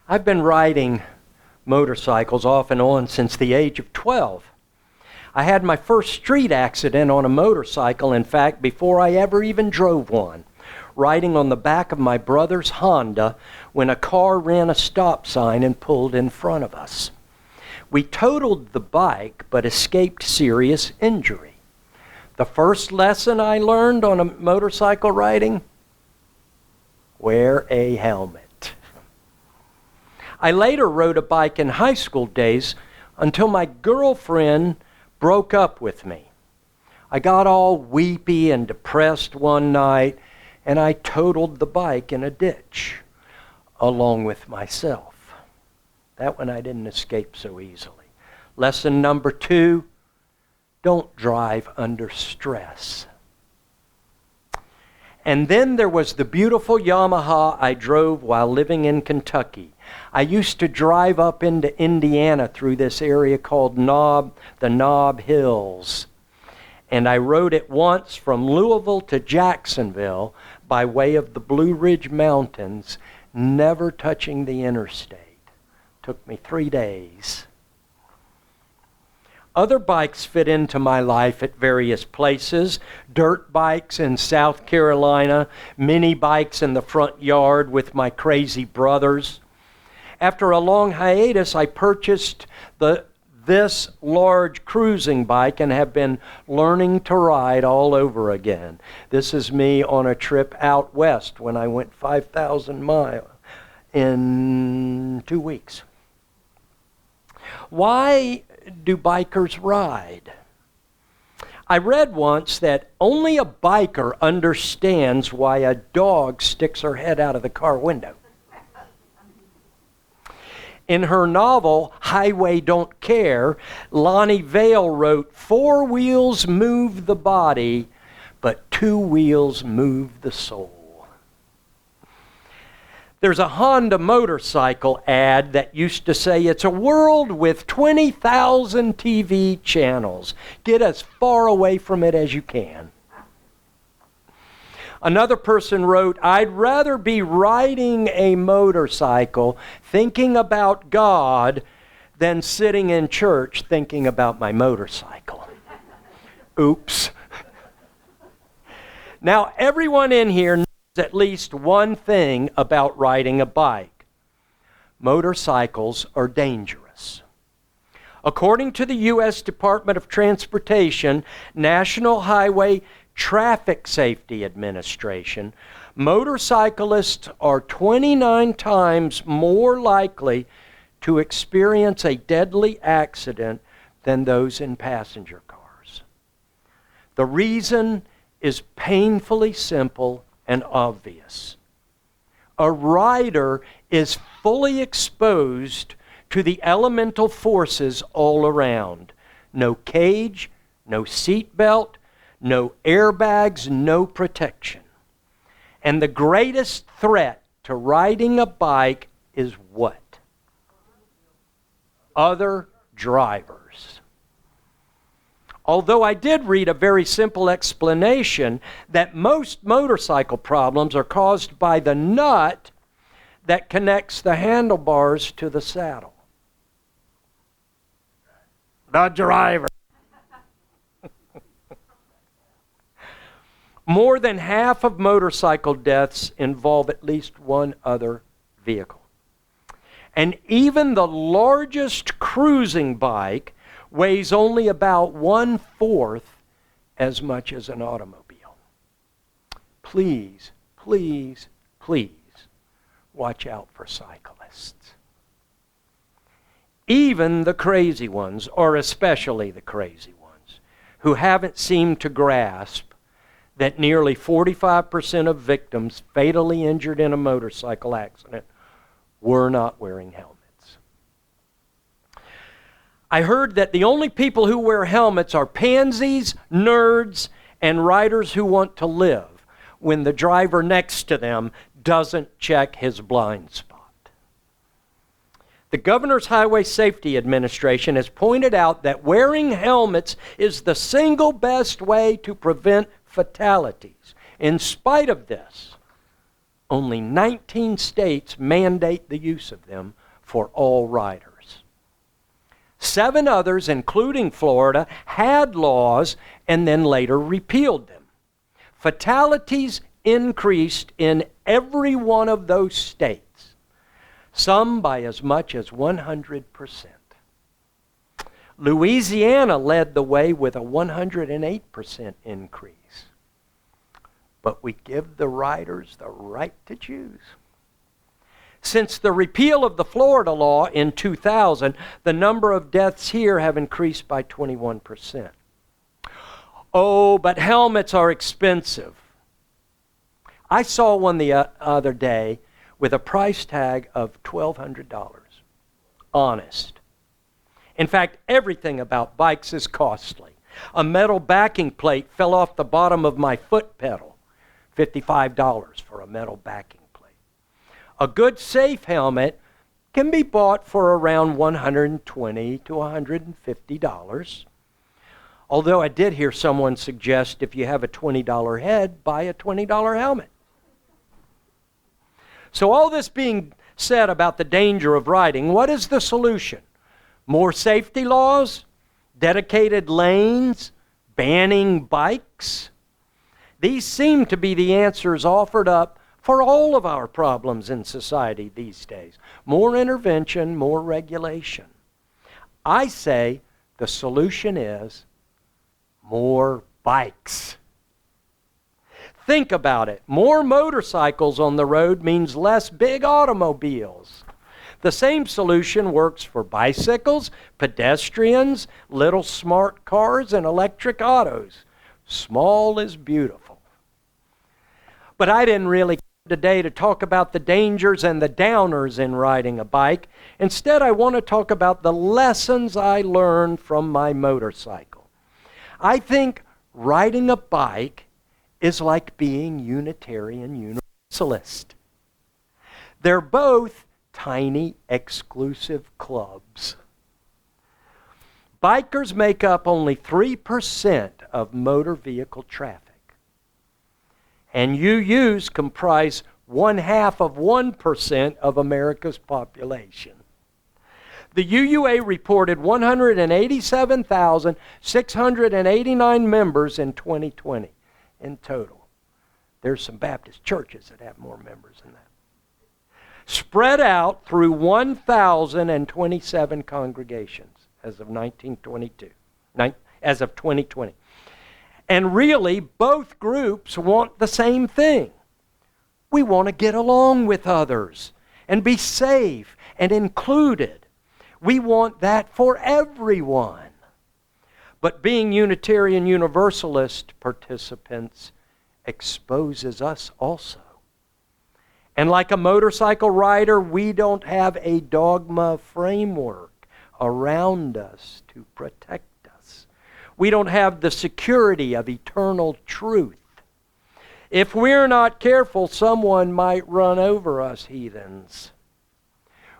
I've been riding motorcycles off and on since the age of 12. I had my first street accident on a motorcycle, in fact, before I ever even drove one, riding on the back of my brother's Honda when a car ran a stop sign and pulled in front of us. We totaled the bike but escaped serious injury. The first lesson I learned on a motorcycle riding: wear a helmet. I later rode a bike in high school days until my girlfriend broke up with me. I got all weepy and depressed one night, and I totaled the bike in a ditch along with myself. That one I didn't escape so easily. Lesson number 2, don't drive under stress. And then there was the beautiful Yamaha I drove while living in Kentucky. I used to drive up into Indiana through this area called the Knob Hills. And I rode it once from Louisville to Jacksonville by way of the Blue Ridge Mountains, never touching the interstate. Took me 3 days. Other bikes fit into my life at various places. Dirt bikes in South Carolina, mini bikes in the front yard with my crazy brothers. After a long hiatus, I purchased this large cruising bike and have been learning to ride all over again. This is me on a trip out west when I went 5,000 miles in 2 weeks. Why do bikers ride? I read once that only a biker understands why a dog sticks her head out of the car window. In her novel, Highway Don't Care, Lonnie Vale wrote, 4 wheels move the body, but 2 wheels move the soul. There's a Honda motorcycle ad that used to say, it's a world with 20,000 TV channels. Get as far away from it as you can. Another person wrote, I'd rather be riding a motorcycle thinking about God than sitting in church thinking about my motorcycle. Oops. Now, everyone in here knows at least one thing about riding a bike. Motorcycles are dangerous. According to the U.S. Department of Transportation, National Highway Traffic Safety Administration, motorcyclists are 29 times more likely to experience a deadly accident than those in passenger cars. The reason is painfully simple and obvious. A rider is fully exposed to the elemental forces all around. No cage, no seatbelt, no airbags, no protection. And the greatest threat to riding a bike is what? Other drivers. Although I did read a very simple explanation that most motorcycle problems are caused by the nut that connects the handlebars to the saddle. The driver. More than half of motorcycle deaths involve at least one other vehicle. And even the largest cruising bike weighs only about 1/4 as much as an automobile. Please, please, please watch out for cyclists. Even the crazy ones, or especially the crazy ones, who haven't seemed to grasp that nearly 45% of victims fatally injured in a motorcycle accident were not wearing helmets. I heard that the only people who wear helmets are pansies, nerds, and riders who want to live when the driver next to them doesn't check his blind spot. The Governor's Highway Safety Administration has pointed out that wearing helmets is the single best way to prevent fatalities. In spite of this, only 19 states mandate the use of them for all riders. 7 others, including Florida, had laws and then later repealed them. Fatalities increased in every one of those states, some by as much as 100%. Louisiana led the way with a 108% increase. But we give the riders the right to choose. Since the repeal of the Florida law in 2000, the number of deaths here have increased by 21%. Oh, but helmets are expensive. I saw one the other day with a price tag of $1,200. Honest. In fact, everything about bikes is costly. A metal backing plate fell off the bottom of my foot pedal. $55 for a metal backing plate. A good safe helmet can be bought for around $120 to $150. Although I did hear someone suggest if you have a $20 head, buy a $20 helmet. So all this being said about the danger of riding, what is the solution? More safety laws? Dedicated lanes? Banning bikes? These seem to be the answers offered up for all of our problems in society these days. More intervention, more regulation. I say the solution is more bikes. Think about it. More motorcycles on the road means less big automobiles. The same solution works for bicycles, pedestrians, little smart cars, and electric autos. Small is beautiful. But I didn't really come today to talk about the dangers and the downers in riding a bike. Instead, I want to talk about the lessons I learned from my motorcycle. I think riding a bike is like being Unitarian Universalist. They're both tiny, exclusive clubs. Bikers make up only 3% of motor vehicle traffic. And UUs comprise 0.5% of America's population. The UUA reported 187,689 members in 2020 in total. There's some Baptist churches that have more members than that. Spread out through 1,027 congregations as of 2020. And really, both groups want the same thing. We want to get along with others and be safe and included. We want that for everyone. But being Unitarian Universalist participants exposes us also. And like a motorcycle rider, we don't have a dogma framework around us to protect us. We don't have the security of eternal truth. If we're not careful, someone might run over us heathens.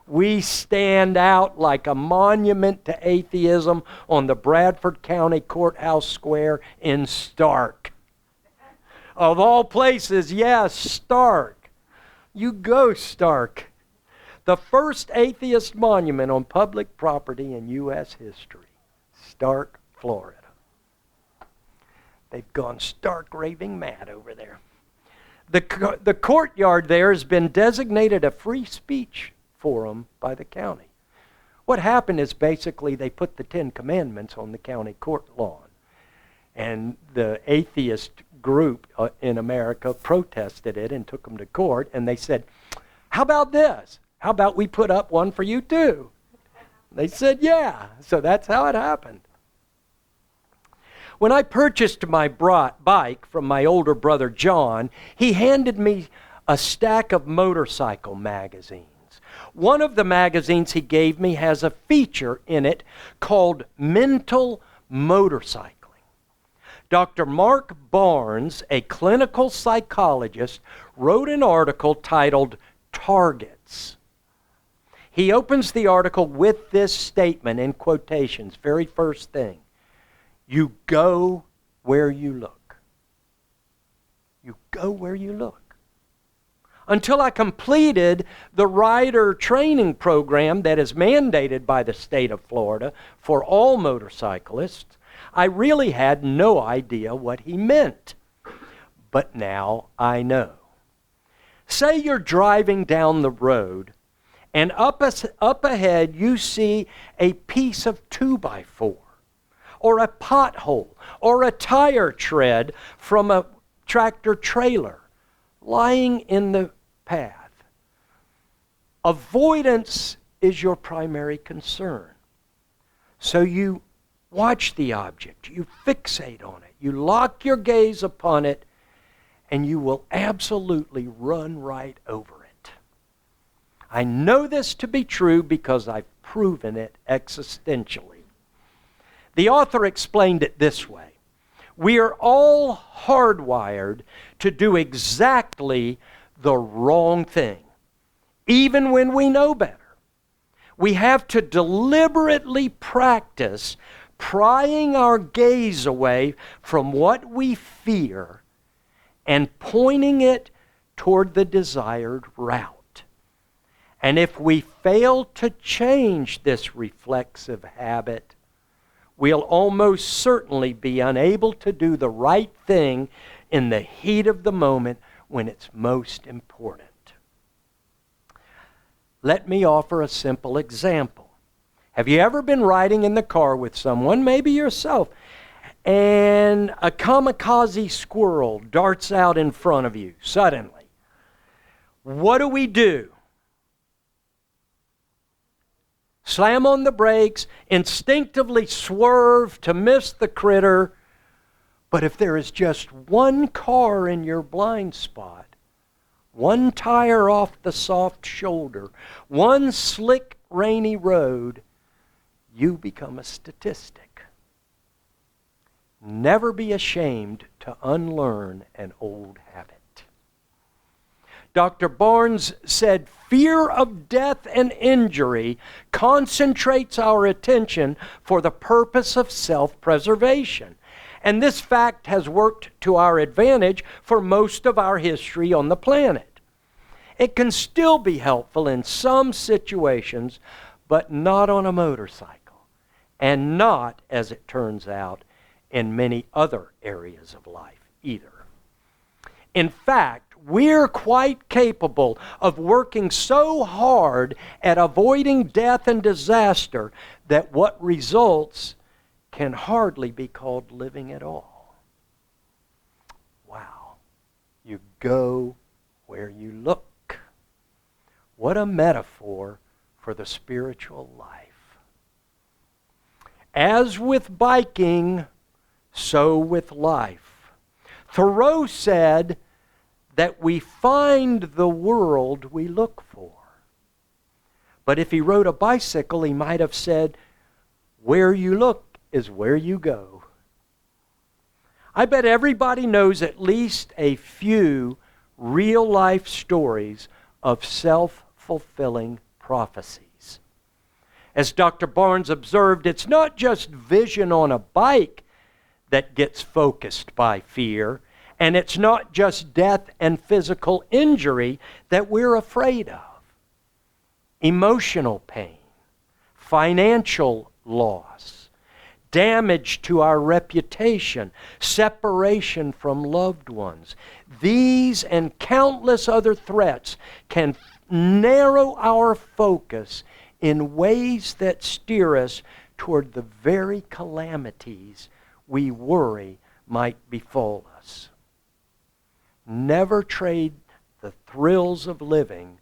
We stand out like a monument to atheism on the Bradford County Courthouse Square in Stark. Of all places, yes, Stark. You go, Stark. The first atheist monument on public property in U.S. history. Stark, Florida. They've gone stark raving mad over there. The courtyard there has been designated a free speech forum by the county. What happened is basically they put the 10 Commandments on the county court lawn. And the atheist group in America protested it and took them to court. And they said, how about this? How about we put up one for you too? They said, yeah. So that's how it happened. When I purchased my bike from my older brother John, he handed me a stack of motorcycle magazines. One of the magazines he gave me has a feature in it called Mental Motorcycling. Dr. Mark Barnes, a clinical psychologist, wrote an article titled Targets. He opens the article with this statement in quotations, very first thing. You go where you look. You go where you look. Until I completed the rider training program that is mandated by the state of Florida for all motorcyclists, I really had no idea what he meant. But now I know. Say you're driving down the road, and up ahead you see a piece of 2x4, or a pothole, or a tire tread from a tractor trailer lying in the path. Avoidance is your primary concern. So you watch the object, you fixate on it, you lock your gaze upon it, and you will absolutely run right over it. I know this to be true because I've proven it existentially. The author explained it this way. We are all hardwired to do exactly the wrong thing, even when we know better. We have to deliberately practice prying our gaze away from what we fear and pointing it toward the desired route. And if we fail to change this reflexive habit, we'll almost certainly be unable to do the right thing in the heat of the moment when it's most important. Let me offer a simple example. Have you ever been riding in the car with someone, maybe yourself, and a kamikaze squirrel darts out in front of you suddenly? What do? Slam on the brakes, instinctively swerve to miss the critter. But if there is just one car in your blind spot, one tire off the soft shoulder, one slick, rainy road, you become a statistic. Never be ashamed to unlearn an old habit. Dr. Barnes said, fear of death and injury concentrates our attention for the purpose of self-preservation. And this fact has worked to our advantage for most of our history on the planet. It can still be helpful in some situations, but not on a motorcycle, and not, as it turns out, in many other areas of life either. In fact, we're quite capable of working so hard at avoiding death and disaster that what results can hardly be called living at all. Wow. You go where you look. What a metaphor for the spiritual life. As with biking, so with life. Thoreau said that we find the world we look for. But if he rode a bicycle, he might have said, where you look is where you go. I bet everybody knows at least a few real-life stories of self-fulfilling prophecies. As Dr. Barnes observed, it's not just vision on a bike that gets focused by fear, and it's not just death and physical injury that we're afraid of. Emotional pain, financial loss, damage to our reputation, separation from loved ones. These and countless other threats can narrow our focus in ways that steer us toward the very calamities we worry might befall us. Never trade the thrills of living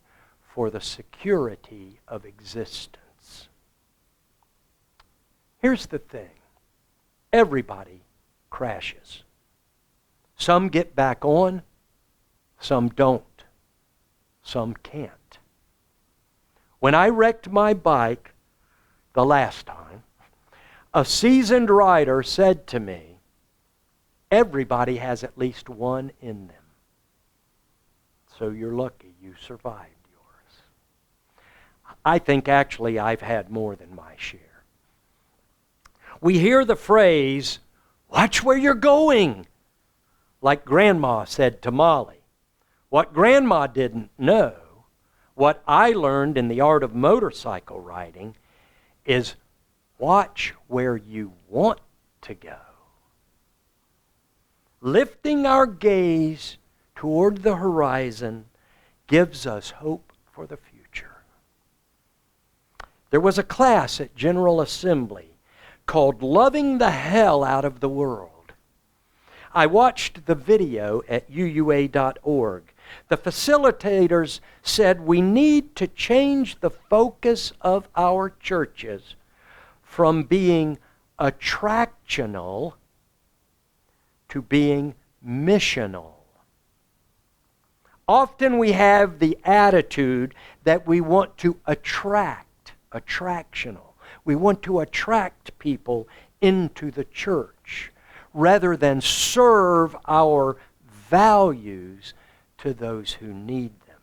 for the security of existence. Here's the thing. Everybody crashes. Some get back on, some don't, some can't. When I wrecked my bike the last time, a seasoned rider said to me, everybody has at least one in them. So you're lucky you survived yours. I think actually I've had more than my share. We hear the phrase, watch where you're going, like Grandma said to Molly. What Grandma didn't know, what I learned in the art of motorcycle riding, is watch where you want to go. Lifting our gaze toward the horizon gives us hope for the future. There was a class at General Assembly called Loving the Hell Out of the World. I watched the video at uua.org. The facilitators said we need to change the focus of our churches from being attractional to being missional. Often we have the attitude that we want to attractional. We want to attract people into the church rather than serve our values to those who need them.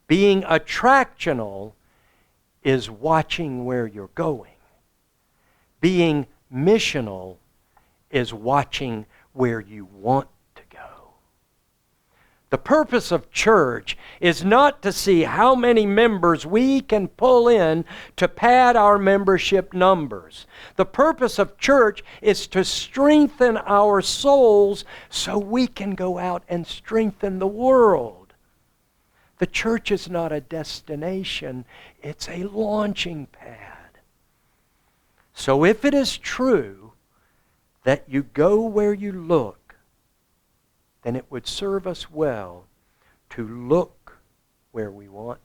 Being attractional is watching where you're going. Being missional is watching where you want to go. The purpose of church is not to see how many members we can pull in to pad our membership numbers. The purpose of church is to strengthen our souls so we can go out and strengthen the world. The church is not a destination, it's a launching pad. So if it is true that you go where you look, then it would serve us well to look where we want